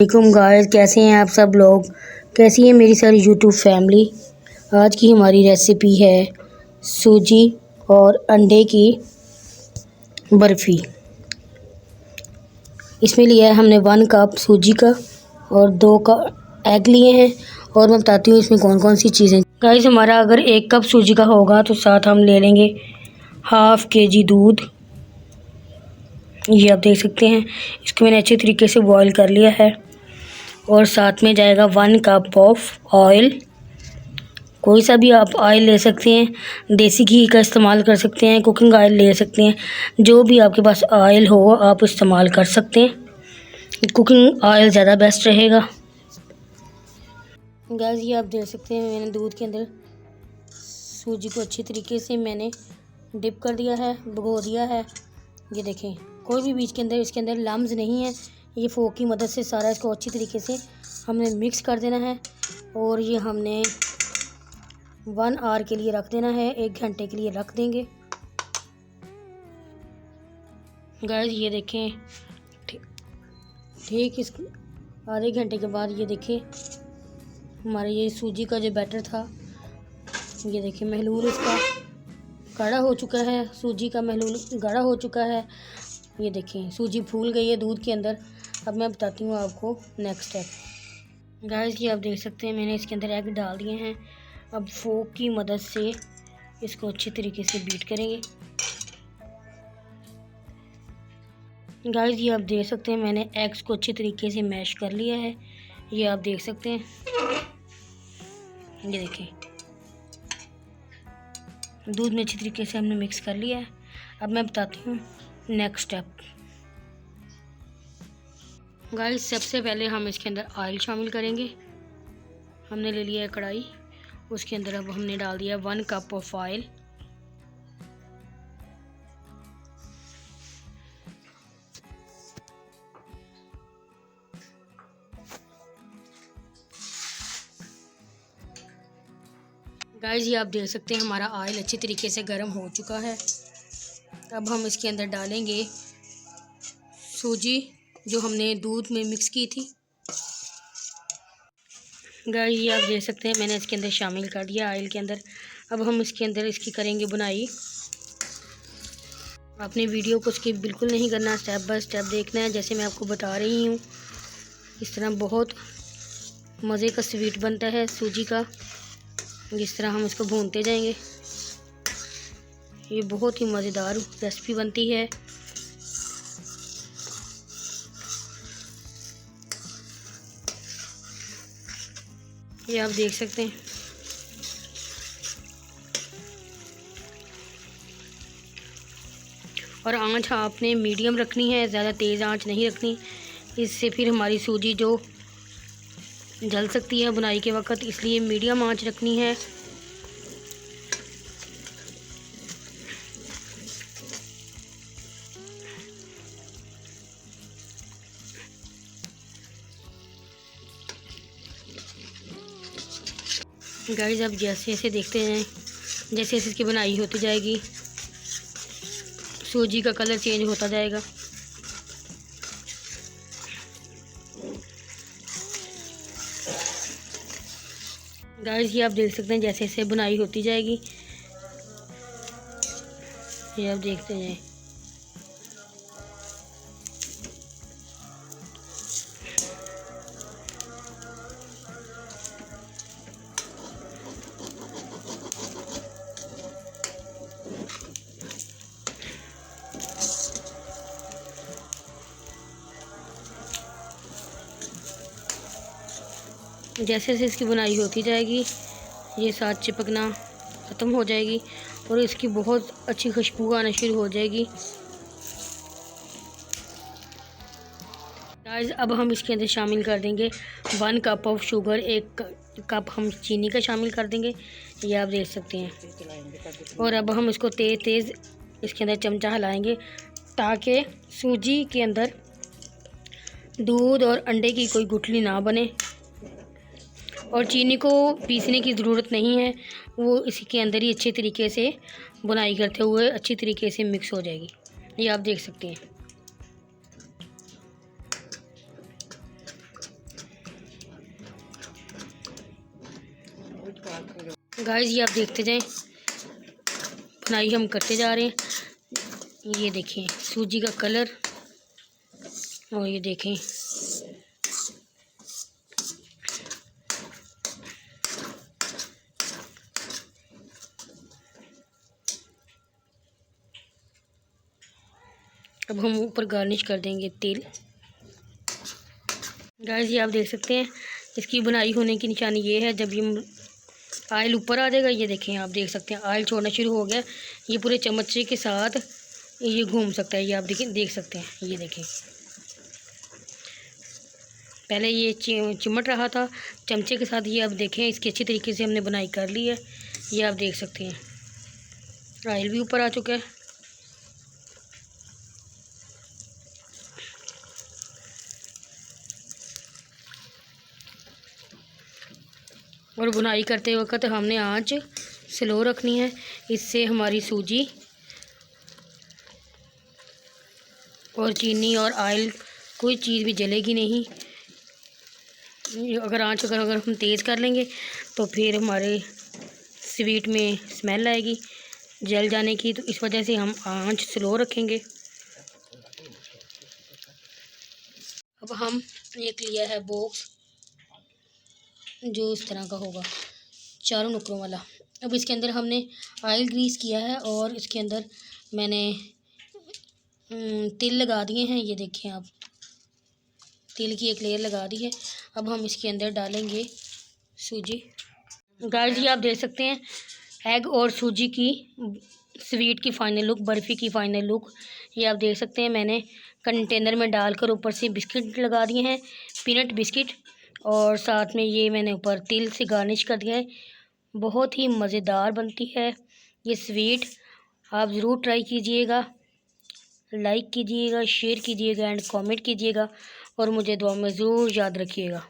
वालेकुम गाइस, कैसे हैं आप सब लोग। कैसी है मेरी सारी यूट्यूब फैमिली। आज की हमारी रेसिपी है सूजी और अंडे की बर्फ़ी। इसमें लिया है हमने 1 कप सूजी का और 2 कप एग लिए हैं। और मैं बताती हूँ इसमें कौन कौन सी चीज़ें। गाइस, हमारा अगर 1 कप सूजी का होगा तो साथ हम ले लेंगे हाफ़ kg दूध। ये आप देख सकते हैं, इसको मैंने अच्छे तरीके से बॉईल कर लिया है। और साथ में जाएगा 1 कप ऑफ ऑयल। कोई सा भी आप ऑयल ले सकते हैं, देसी घी का इस्तेमाल कर सकते हैं, कुकिंग ऑयल ले सकते हैं, जो भी आपके पास ऑयल हो आप इस्तेमाल कर सकते हैं। कुकिंग ऑयल ज़्यादा बेस्ट रहेगा। गैस, ये आप देख सकते हैं मैंने दूध के अंदर सूजी को अच्छी तरीके से मैंने डिप कर दिया है, भिगो दिया है। ये देखें, कोई भी बीच के अंदर इसके अंदर लम्स नहीं है। ये फोक की मदद से सारा इसको अच्छी तरीके से हमने मिक्स कर देना है। और ये हमने 1 आवर के लिए रख देना है, 1 घंटे के लिए रख देंगे। गाइस, ये देखें, ठीक इस आधे घंटे के बाद ये देखें हमारा ये सूजी का जो बैटर था, ये देखें महलूल इसका गाढ़ा हो चुका है। सूजी का महलूल गाढ़ा हो चुका है। ये देखें सूजी फूल गई है दूध के अंदर। अब मैं बताती हूँ आपको नेक्स्ट स्टेप। गाइस, ये आप देख सकते हैं मैंने इसके अंदर एग डाल दिए हैं। अब फोक की मदद से इसको अच्छी तरीके से बीट करेंगे। गाइस, ये आप देख सकते हैं मैंने एग्स को अच्छी तरीके से मैश कर लिया है। ये आप देख सकते हैं, ये देखें दूध में अच्छी तरीके से हमने मिक्स कर लिया है। अब मैं बताती हूँ नेक्स्ट स्टेप। गाइस, सबसे पहले हम इसके अंदर ऑयल शामिल करेंगे। हमने ले लिया है कढ़ाई, उसके अंदर अब हमने डाल दिया 1 कप ऑफ ऑयल। गाइस, ये आप देख सकते हैं हमारा ऑयल अच्छी तरीके से गर्म हो चुका है। अब हम इसके अंदर डालेंगे सूजी जो हमने दूध में मिक्स की थी। गाइस, ये आप देख सकते हैं मैंने इसके अंदर शामिल कर दिया ऑयल के अंदर। अब हम इसके अंदर इसकी करेंगे बुनाई। आपने वीडियो को स्किप बिल्कुल नहीं करना, स्टेप बाय स्टेप देखना है जैसे मैं आपको बता रही हूँ। इस तरह बहुत मज़े का स्वीट बनता है सूजी का। जिस तरह हम इसको भूनते जाएंगे, ये बहुत ही मज़ेदार रेसिपी बनती है। ये आप देख सकते हैं। और आंच आपने मीडियम रखनी है, ज़्यादा तेज़ आंच नहीं रखनी, इससे फिर हमारी सूजी जो जल सकती है बुनाई के वक्त, इसलिए मीडियम आंच रखनी है। गाइस, अब जैसे जैसे देखते हैं, जैसे जैसे इसकी बुनाई होती जाएगी सूजी का कलर चेंज होता जाएगा। गाइस, ये आप देख सकते हैं जैसे जैसे बुनाई होती जाएगी, ये आप देखते जाएं। जैसे जैसे इसकी बुनाई होती जाएगी ये साथ चिपकना ख़त्म हो जाएगी और इसकी बहुत अच्छी खुशबू आना शुरू हो जाएगी। गाइस, अब हम इसके अंदर शामिल कर देंगे 1 कप ऑफ शुगर, 1 कप हम चीनी का शामिल कर देंगे। ये आप देख सकते हैं। और अब हम इसको तेज़ तेज़ इसके अंदर चमचा हिलाएंगे ताकि सूजी के अंदर दूध और अंडे की कोई गुठली ना बने। और चीनी को पीसने की ज़रूरत नहीं है, वो इसी के अंदर ही अच्छे तरीके से बुनाई करते हुए अच्छी तरीके से मिक्स हो जाएगी। ये आप देख सकते हैं। गाइस ये आप देखते जाएं, बुनाई हम करते जा रहे हैं। ये देखें सूजी का कलर, और ये देखें अब हम ऊपर गार्निश कर देंगे तेल। गाइस ये आप देख सकते हैं, इसकी बुनाई होने की निशानी ये है, जब ये ऑयल ऊपर आ जाएगा, ये देखें आप देख सकते हैं ऑयल छोड़ना शुरू हो गया। ये पूरे चम्मचे के साथ ये घूम सकता है, ये आप देख सकते हैं। ये देखें पहले ये चिमट रहा था चमचे के साथ, ये आप देखें इसकी अच्छी तरीके से हमने बुनाई कर ली है। ये आप देख सकते हैं ऑयल भी ऊपर आ चुका है। और बुनाई करते वक्त हमने आंच स्लो रखनी है, इससे हमारी सूजी और चीनी और ऑयल कोई चीज़ भी जलेगी नहीं। अगर हम तेज़ कर लेंगे तो फिर हमारे स्वीट में स्मेल आएगी जल जाने की, तो इस वजह से हम आंच स्लो रखेंगे। अब हम एक लिया है बॉक्स जो इस तरह का होगा, चारों नुकरों वाला। अब इसके अंदर हमने ऑयल ग्रीस किया है और इसके अंदर मैंने तिल लगा दिए हैं। ये देखें आप, तिल की एक लेयर लगा दी है। अब हम इसके अंदर डालेंगे सूजी। गाइस ये आप देख सकते हैं एग और सूजी की स्वीट की फ़ाइनल लुक, बर्फ़ी की फ़ाइनल लुक। ये आप देख सकते हैं मैंने कंटेनर में डालकर ऊपर से बिस्किट लगा दिए हैं, पीनट बिस्किट, और साथ में ये मैंने ऊपर तिल से गार्निश कर दिया है। बहुत ही मज़ेदार बनती है ये स्वीट, आप ज़रूर ट्राई कीजिएगा। लाइक कीजिएगा, शेयर कीजिएगा एंड कमेंट कीजिएगा, और मुझे दुआ में ज़रूर याद रखिएगा।